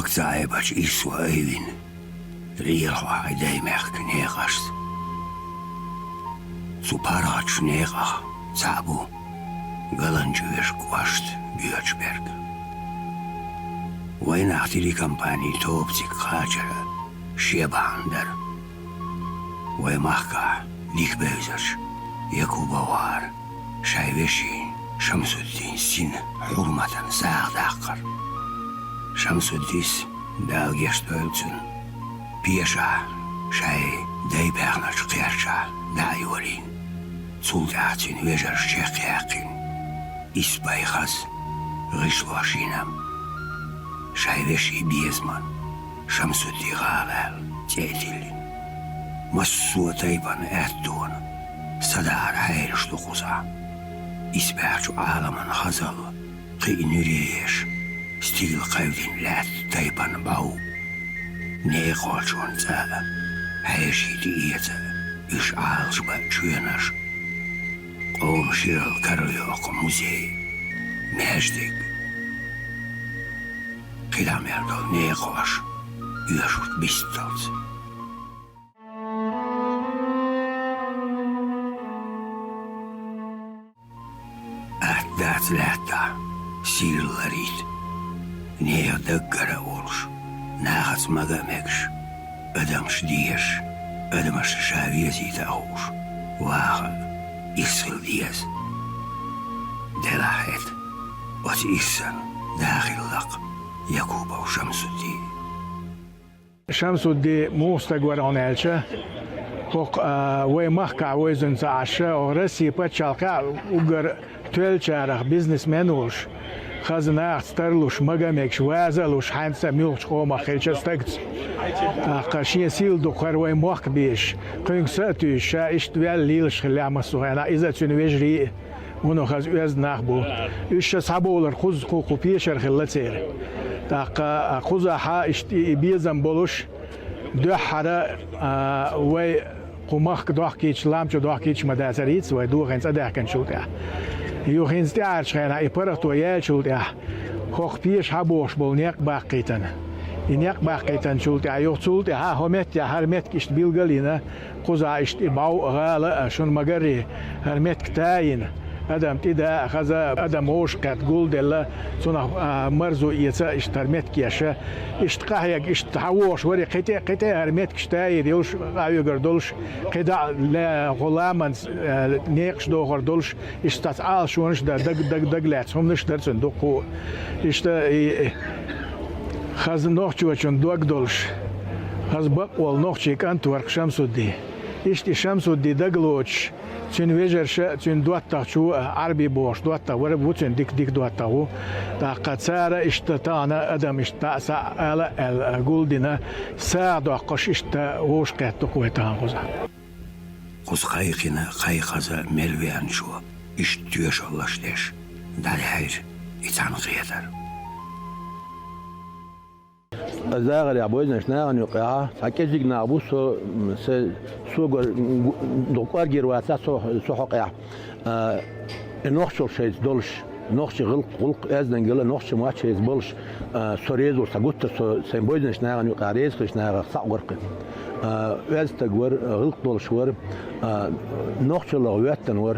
Wakta ebach iswa evin. Rielwa ideimerk negast. Zu parach negach, zabu. Galanjuish kwast, Björnsberg. Weihnacht die Kampagne tobt sich Kajara, Schebander. Weimachka, Lichbezers, Jakubawar, Shaiveshi, Shamsuddin Sin, Hurmatan Saagdakar. Shamsuddis, Dalgestölzen, Piesha, Shai, Deibernach Kersha, Daiolin, Zuldatin Vejar Shekyakin, Isbaichas, Rishwashinam. Shaiveshi Biesman, Shamsuddi Ghavel, Tjetilin. Massua Taipan Erdogan, Sadar Heilstukusa. Isberchu Alaman Hazal, Qinuriyesh, Stil Qavdin Lat Taipan Bau. Neegolchon Zala, Heishi Dieta, Ish Alsba Chuenash. Qom Shiral Karoyok Musei, Mejdig. Kilometer neergoosh, uursoort bistelt. Dat letta, sillarit. Neer daggara ols, nagats magameks. Adams dies, Adams shaviezita hoos. Wagen, Issel dies. Delahet, wat Issel, dagillak. Jakuba Shamsuddi. Shamsuddi mostagwaran elche, hok way mahka wayzun saasha or rasi pachalka ugar twelcharach businessmenush khaznaach starlush magameksh wazalush hansa milch khoma khelchastagts qashin sil do kharway mahk bish qingssatu sha ishtwal lilsh khlamasuha ana iza tunwejri ونو خز از نخبو ایش سبولر خوز خوبی شرخلتیر تا خوزه ها اشتی بیزم بولش دو حرا و قماخ داخ کیچ لامچو داخ کیچ مدرسریت و دو خنس ادرکن شده یو خنس دیارش خیلی ایپرخت و یال شده خوخ پیش هبوش بول نیک باقیتن نیک باقیتن شده یو شده ها همت یا هرمت کیش بیلگلینه خوزه اشتی باو غاله شون مگری هرمت کتاین Adam tida khaza adam hoş kat gul della sona marzu yesa ishtarmet kiyasha ishtqahyak ishthawosh wari qita armet kishtay diush ayugar dolsh qida la gulaman neqsh dogar dolsh ishtat al shonish da dag lat somnish dersen doku ishta khaz nochchwachon dog dolsh khaz baq wal nochchik antwerk Shamsuddi ishti Shamsuddi dagloch Çün vejerşe çün duatta şu arbi boş duatta var bu çün dik duatta o ta qatsara işte tana adam işte sa ala el guldina saada qaş işte hoş qattu qoytan qoza Qus qayqina qayqaza melvian şu iştiyoş Allah'teş dal hayır itan qiyadar الزاغر يا بوزنا شناغن يقع ساكيجيك نابو سو دوكار جيرواسا سو حقع نوخشل شيء دولش نوخش غلق ازدن قال نوخش ما شيء بولش سوريزو ساغوت سين بوزنا شناغن يقع ريس شناغ صقرق استغور غلق دولش ور نوخشل ويتن ور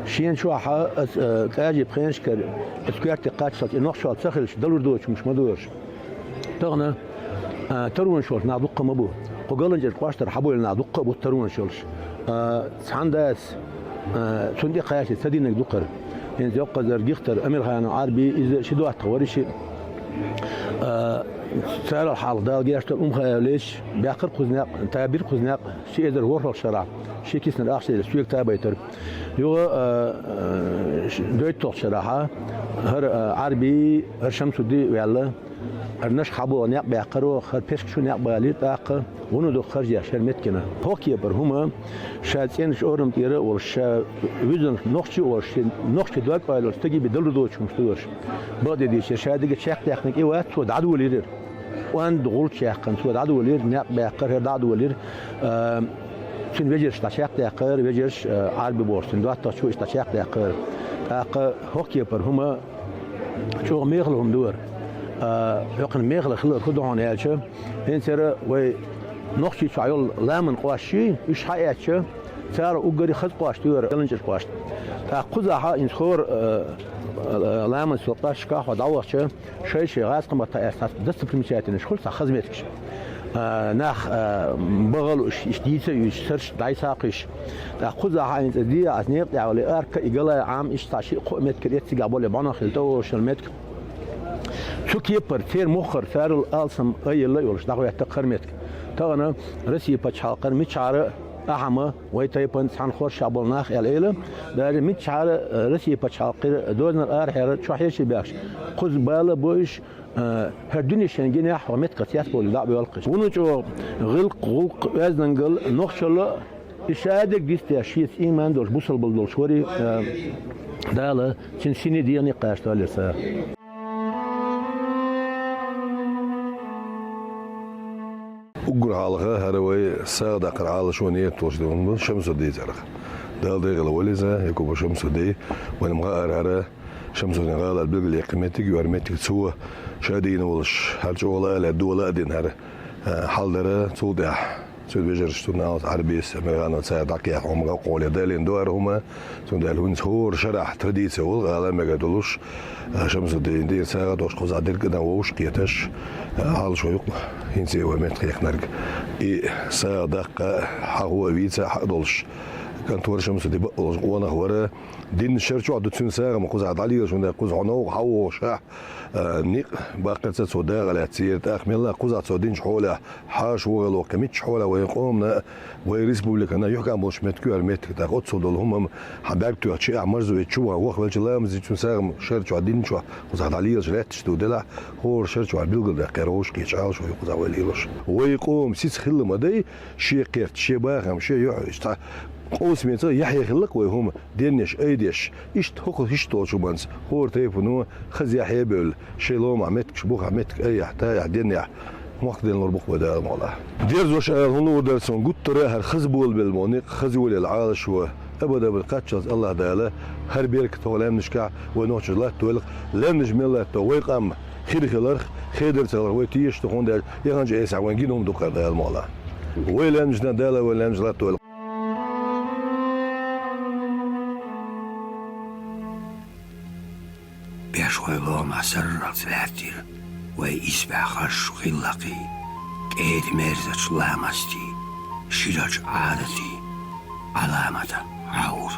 شين شو ح كاجي برينشكر اسكارتي قاتشات نوخشل تخلش دولر دوش مش مدوش تغنى ترون شولش نادق مبو قولنجر قاشتر حبول نادق بو ترون شولش سانداس سندي قياسي سدينك دقر يعني زوق زرجيختر امير خان عربي اذا شدوات توريشي سال الحال دال جاشتر خياليش باقر قزناق تعبير قزناق شي ادر ورل شرع شي كيسن اخشي سويك تابيتر يو دويت شرعها هر عربي هر شمسودي ويلا الناس حبوا نيق بيقروا خر بيش شو نيق بالي تاق ونو خرج يا شرمت كنا هوكي برهما شاتين شورم تيره والشا ويزن نوخشي والشي نوخشي دوك بايلر تجي بدل دوش مستوش بعد دي شادي شيخ تكنيك اي وقت ود عدو لير وان دغول شيخ كان ود عدو لير نيق بيقر عدو لير شن وجرش تشيخ تقر وجرش عربي بورسن دوات شو تشيخ تقر تاق هوكي برهما شو ميغلهم دور يقن ميغل خلر كدهون يالش هنسر و نقشي شعيل لامن قواشي إيش حياتش صار أوجري خد قواشتور كلنجش قواشت تأخذها إن خور لامن سلطاش كاه ودعوش شيء غاز قمة تأسس دست كلمتين شخول خزمتكش ناخ بغل اشتيسه يشترش دايساقش تأخذها إن دي أثناء يعني أرك إجلا عام إشتاشي قومت كريت سجابول بنا خلتو شلمتك شو كيبر تير مخر ثار الألسم أي الله يولش دعوة تقرمتك تانا رسي بتشالقر متشعر أحمى ويتايبن سان خور شابول ناخ العلم دار متشعر رسي بتشالقر دون الأرحير شو حيش بياش خذ باله بوش هالدنيا شنجين حرمت قتيات بول دعوة والقش ونجوا غلق أزنقل نخشل إشادك ديست شيء إيمان دولش بوصل بالدولش وري داله تنسيني دياني قاش دالسا أقول حالها هروي ساعد أقرأ على شو نية توجدون شمس الدي زرق دال دي غلولي زا يكوب شمس الدي وأنا مغار هرا شمس الدي غال البلغ اللي قيمتك وأرمتك تسوى شادين ولش هرج ولا لا دولا دين هرا حال درا توضع سود بيجرش تونا عربيس مغانا ساعد عكيا عمرا قولي دالين دوار هما تونا الهون سهور شرح ترديسي والغالا مغادولوش شمس الدين دي ساعد وش قوز عدل كده ووش قيتش حال شو يقول هنسي ومت خيخ نرج ساعد حهو ويتسا حدولش كان تور شمس دي بقولش وانا هورا دين الشرچو عدو تسون ساعة ما قوز عدالي شو ده قوز عنو حو شح نيق باقي تسودا على تسير تأخمل الله قوز عتصودين شحولة حاش وغلو كميت شحولة ويقومنا ويريسبوليك أنا يحكي عن بوش متكو المت تاخد صدول هم حبايبتو هتشي عمرزو يتشوها وخ بالجلا مزيتون ساعة شرچو عدين شو قوز عدالي جلات تشتو دلع هو شرچو عبيلقل ده كروش كيتشال شو يقوز عواليلوش ويقوم سيس خل مدي شي قيرت شي باغم شي يحش قوس ميتا يحيى خلق وهم دينش ايديش ايش هو ايش تو شو بانس هو تيفونو خز يحيى بول شيلوم عمتك شبوخ عمتك اي حتى دينيا وقت دين الربخ ودا مولا دير زوش هونو درسون قلت راه خز بول بالمونيق خز ول العالش و ابدا بالقاتشز الله داله هر بيرك تولام نشكع ونوش الله تولق لا نجمل تويقم خير خلرخ خير تلر وتيش تخون دال يغنج اسع وينجينهم دوكا دال مولا ولا نجنا داله ولا نجلا تولق بيشوي لهم سرق ثلاثير ويسبع خش خلقي كيد مرزج لامستي شيرج عادتي علامة عور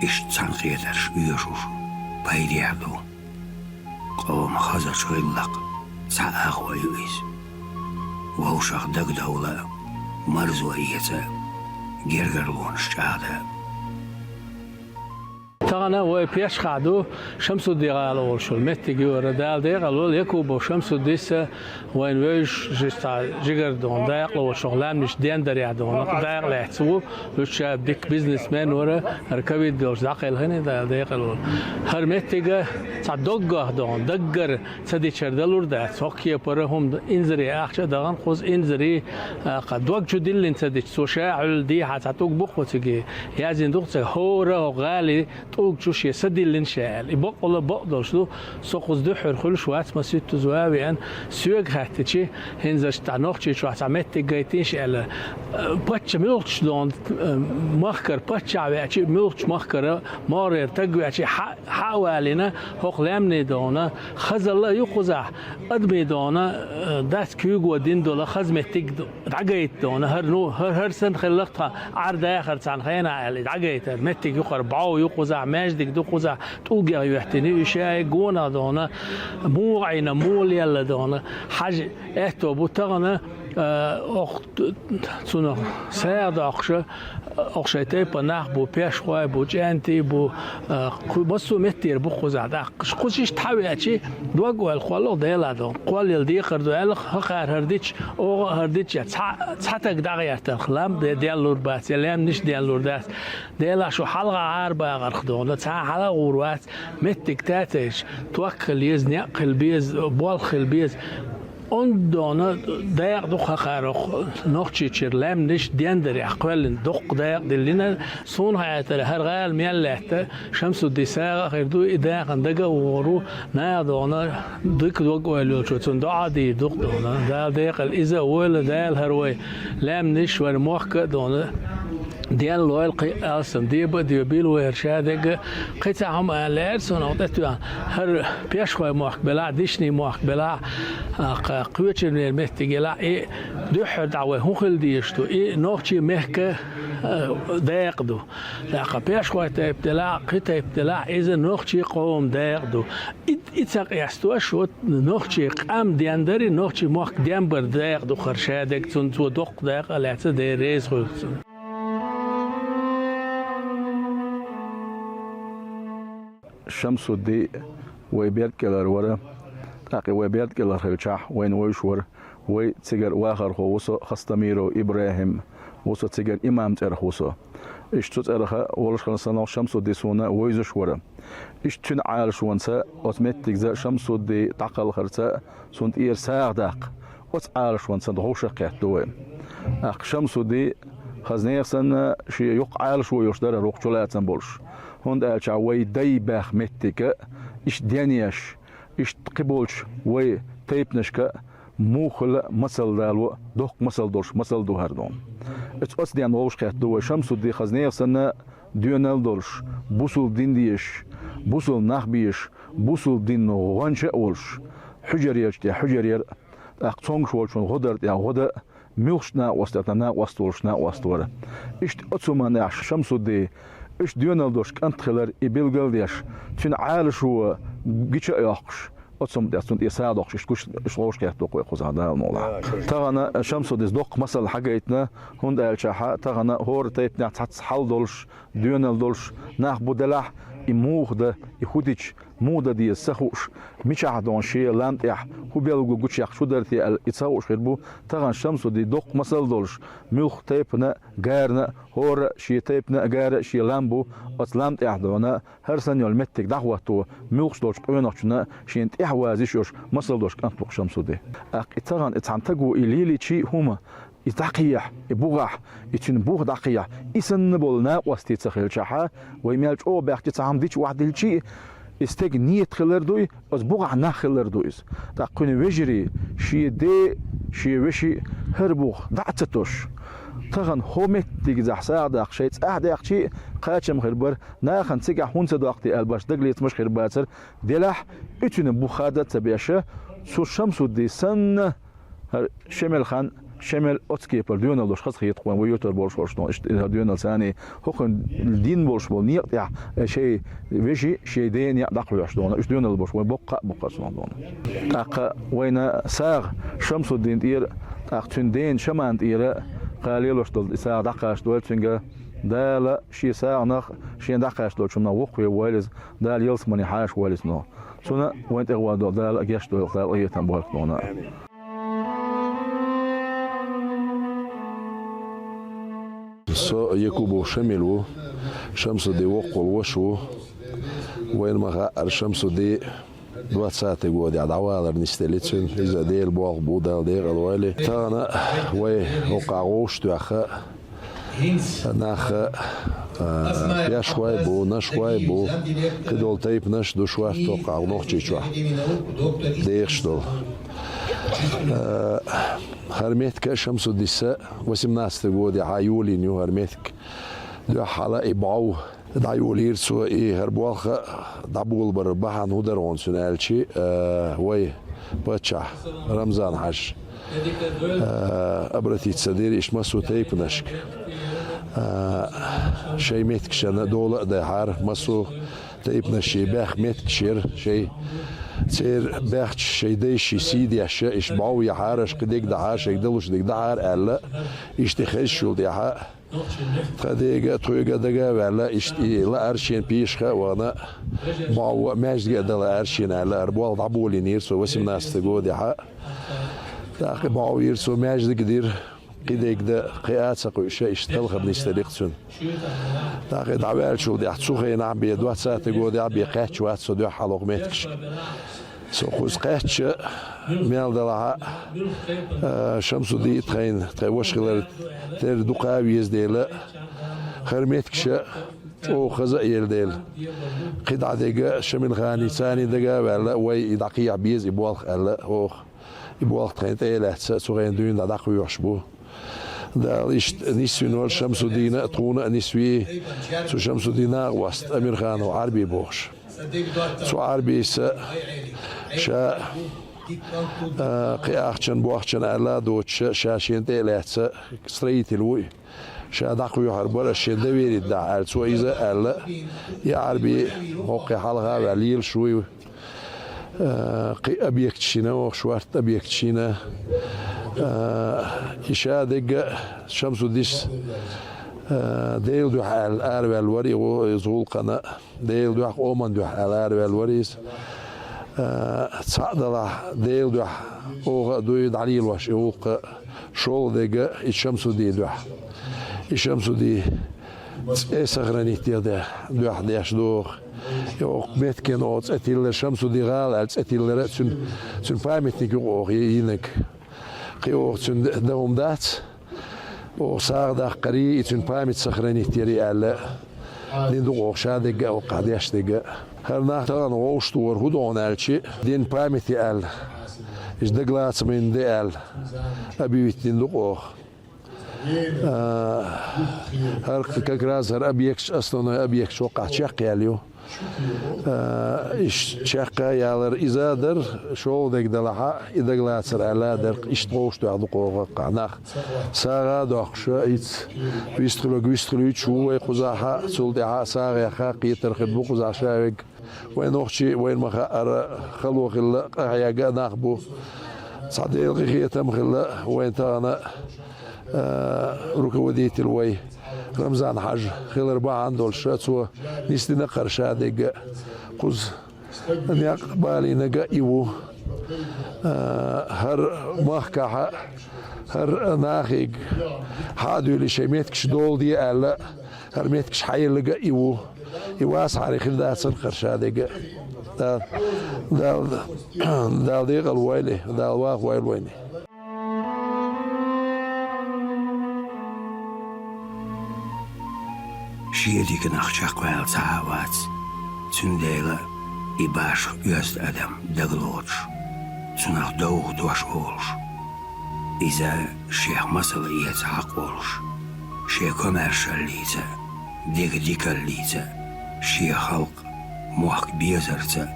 اشتسان قيدرش يشوش بيديعدو قوم خزج خلق ساق ويويس ووشخ دق دولة مرز وإيتا جرجرون الشعادة تانا وبيش خادو شمس الديغال والشول متجي وردال ديغال واليكوب وشمس الديسة وين ويش جستا جيجر دون دايق لو شغلان مش دين دريع دون دايق لحسو وش بدك بيزنس مان ورا ركبي دوش داقل هني دايق لو هر متجي صدقه دون دقر سدي شردلور دا سوكيه برهم انزري اخش دغن خوز انزري قد وقت دلين سدي سوشاعل دي حتى بخوتجي يازين دوقت هورا غالي توك شوش يسدي الانشاء يبقى ولا بقدر شلو سوقز دحر خل شوات ما سيت زواوي ان سوق هاتشي هنزش تعنوخشي شو عملت جايتيش على باتش ميلتش دون مخكر باتش عشي ميلتش مخكر مارير تجوا عشي حوالينا هو لامني دونا خز الله يقزع ادمي دونا داس كيوغ ودين دولا خز متك دعجيت دونا هر سن خلقتها عرض اخر سان خينا على دعجيت متك يقر باو يقزع ماجدك دو قزع توجع يحتني شيء جونا دونا مو عينا مول يلا دونا حاجة اهتو بوتغنا أخت سنة سعد أخشى تيبا ناخ بو بيشوا بو جانتي بو بسوا متير بو خزع دا خشيش تحوي أشي دوجو الخوالو ديلا دون قوال يلدي خردو ألخ هخار هرديش أو هرديش تحتك داغي الخلام ديالور باس يلام نش ديالور داس ديلا شو حلقة عاربة غرخدون تسعى حلقة غروات متك تاتش توكل يز نقل بيز بولخ البيز on dona daar doch haar nog tjitcher lem nish diender aqwal doch daar dilina son hayata har gal miyallahta shamsu disaga khirdu ida qandaga woru na dona dik dog walo chotun daadi doch dona da deqal iza wala dal harway lem nish wal muhka dona ديال الوالقي أصلا دي بيلو إرشادك قطعهم الأرسون أوتتوا هر بيشوي مقبلة ديشني مقبلة قوتش من المهتجلا إيه دحر دعوة هوخل ديشتو إيه نوختي مهكة داقدو لقى بيشوي تبتلا قطع ابتلا إذا نوختي قوم داقدو إتساق يستوى شو نوختي قام دياندري نوختي مهك ديانبر داقدو خرشادك تنتو دق داق لعت دي ريز خلصون شمس الدي ويبيت كلر ورا تاقي ويبيت كلر خلشح وين ويشور وي تسجر واخر هو وصو خستميرو إبراهيم وصو تسجر إمام ترخ وصو إيش تترخ ولش خلصنا شمس الدي سونا ويزش ورا إيش تن عالش ونسا أتمتك ذا شمس الدي تعقل خرسا سنت إير ساعة داق وتعالش ونسا دهوش قيت دوين أخ شمس الدي خزنير سنة شي يق عالش ويشدر روح جلات بولش هند ألشا وي داي باخ متك إيش ديانيش إيش تقبلش وي تيبنشك موخل مسل دالو دوق مسل دوش مسل دو هردون اتقص ديان ووش قيت دو شمس دي خزنير سنة ديونال دولش بوصل دين ديش بوصل نخبيش بوصل دين غنش أولش حجريش دي حجرير أقصونش ولشون غدر دي غدر ميلشنا وستنا وستولشنا وستورة إيش أتسومان يعش شمس دي إيش ديونال دوش كانت خلر إبلغل ديش تين عالش هو جيش ياقش أتسوم ديستون يساعدوش إيش كوش إيش كيحتوق ويخوز هذا الموضوع تغنا شمس ديس دوق مثل حاجتنا هند الشحاء تغنا هور تيبنا تحت حل دولش ديونال دولش ناخ بدلح يموخده يخديش مودا دي السخوش مش عدون شيء لاند يح هو بيلقو جوش يح شو درتي الإتصاوش خربو تغن شمس دي دوق مثل دولش ملخ تيبنا جارنا هور شيء تيبنا جار شيء لامبو أتلامت يحدونا هر سنة المتك دعوته ملخ دولش قويناتنا شيء انت إحوازيشوش مثل دولش كانت دوق شمس دي تغن اتعنتجو إليلي شيء هما يتقيح يبوغح يتنبوغ دقيح يسنبولنا واستيتسخيل شحا ويميلش او باخ تسعام ديش واحد الشي استيق نيت خلر دوي از بوغح نا خلر دويز دا قوني وجري شي دي شي وشي هربوغ دعتتوش تغن هومت ديك زحساق داق شيت احداق شي قاچم خربر ناخن تيقع هونس داقتي الباش دقليت مش خرباتر ديلاح اتن بوخادة تبيشه سو شمسو دي سن شمل خان شمل أتكيبر ديونال دوش خص خيط قوان ويوتر بولش ورشنو إيش ديونال ثاني هكون الدين بولش بول نيق يع شيء ويجي شيء دين يع دقل يشدونه إيش ديونال بولش وين بقى سنون تاق وين ساغ شمس الدين إير تاق تندين شمان إير قاليلوش دول ساغ دقاش دول تنجا دال شيء ساغ نخ شيء دقاش دول شمنا وقوي والز دال يلس مني حاش والز نو سنة وين تغوا دول دال جيش دول دال إيه تنبولك دونا سو يكوبو شملو شمس دي وقل وشو وين ما الشمس دي 2 ساعات جودي على عوالر نستلتشن إذا ديل بوغ بودال دير الوالي تانا وي وقعوش تاخا ناخ يشوي بو نشوي بو كدول تيب نش دو شوي توقع ونوخ شوي ديرش دول هرميتك شمس الدساء 18 جودي عيولي نيو هرميتك دو حالا إبعو دعيولي يرسو إيه هربوالخ دعبول برباحا نودرون سنالشي وي باتشا رمضان حش أبرتي تصدير إيش مسو تيب نشك شي ميتك شنا دولة دهار مسو تيب نشي باخ ميتك شير شي تير باخ شي ديشي سيدي عشا إيش بعو يحارش قديك دعار شي دلوش ديك دعار ألا إيش تخش شو ديها خديجة تويجة دجا ولا إشتي لا أرشين بيشخة وأنا بعو ماجد قد لا أرشين على أربوال ضبولي نيرسو وسم ناس تجودي حق تاقي بعو يرسو ماجد قدير قديك ده قيات سقو شيء اشتغل بنستريقتون تاقي دعوال شو دي أحسوخي نعم بيدوات ساعة تجودي عبي قات شو أتسو دو حلق متكش سوخوز قاتش ميال دلها شمس الدين تخين تخوش خلال تر دقاوي يزديلا خرميتكش او خزا يلديل قطع دقا شمل خاني ثاني دقا ولا وي دقيع بيز يبوالخ الا او يبوالخ تخين تيلا سوغين دون دقا يوشبو دا نسوي نول شمس الدين ترونا نسوي سو شمس الدين وست امير خان وعربي بوش سو عربي شا قياخشن بوخشن الا دوتش شاشين تيلاتس ستريت الوي شا دقو يحربر الشده ويريد دا سو اذا الا يا عربي موقع حلقه وليل شوي قي ابيكتشينا وشوارت ابيكتشينا إشادق شمس الديس ديل دوح الأربع الوري ويزول قنا ديل دوح أومن دوح الأربع الوريس تصعد ديل دوح أو دويد علي الوش أوق شول دقة الشمس دي دوح الشمس دي سخرني تيدا دوح ديش دوخ يوق متكن أو تأتيل الشمس دي غال تأتيل رأسن سن فاهمتني كوق ينك قيو تون دوم دات او ساغ دا قري تون بامت سخرني تيري على دين دو اوشادق او قاديش دق هرنا تان وشتور هدون الشي دين بامت ال اش دغلات من دي ال ابي دين دو هر كراز هر ابيكش اصلا ابيكش وقع شق ياليو إيش شقة يالر إذا در شو دك دلها إذا غلاسر على در إيش تروش تعدو قوة قناخ ساعة دخش إيش ويستخلو شو يقزاها سلطة ساعة خاقي ترخد بقزا شايك وين أختي وين ما خلو خلا حياة ناخبو صديق خيتم خلا وين تانا ركوديت الوي رمضان حج خيل 4 عندول شاتو نستنا قرشادق قز نيق بالي نقا إيوو هر مخكحة هر ناخيق حادو اللي شيميتكش دول دي ألا هر ميتكش حي لقا إيوو إيواس حري خيل داتسن قرشادق دال ديق الويلي دال واق ويل ويني شيدي كنخشق ويل تعاوات تنديلا إباش يزد أدم دغلوش تنخ دوغ دوش أولش إذا شيخ مصر يتحق أولش شيخ كوميرشال ليتا ديك الليتا شيخ خلق موحك بيزرتا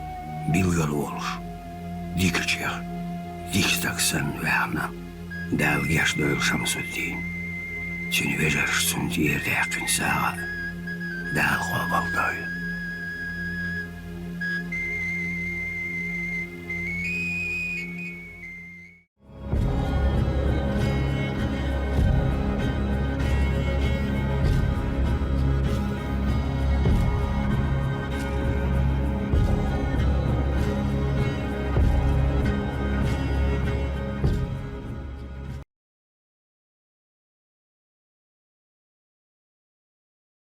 بيلغل أولش ديك الشيخ ديك تكسن وحنا دال جاش دويل شمس الدين تنويجرش تندير داقن ساعة دال خواب الدويل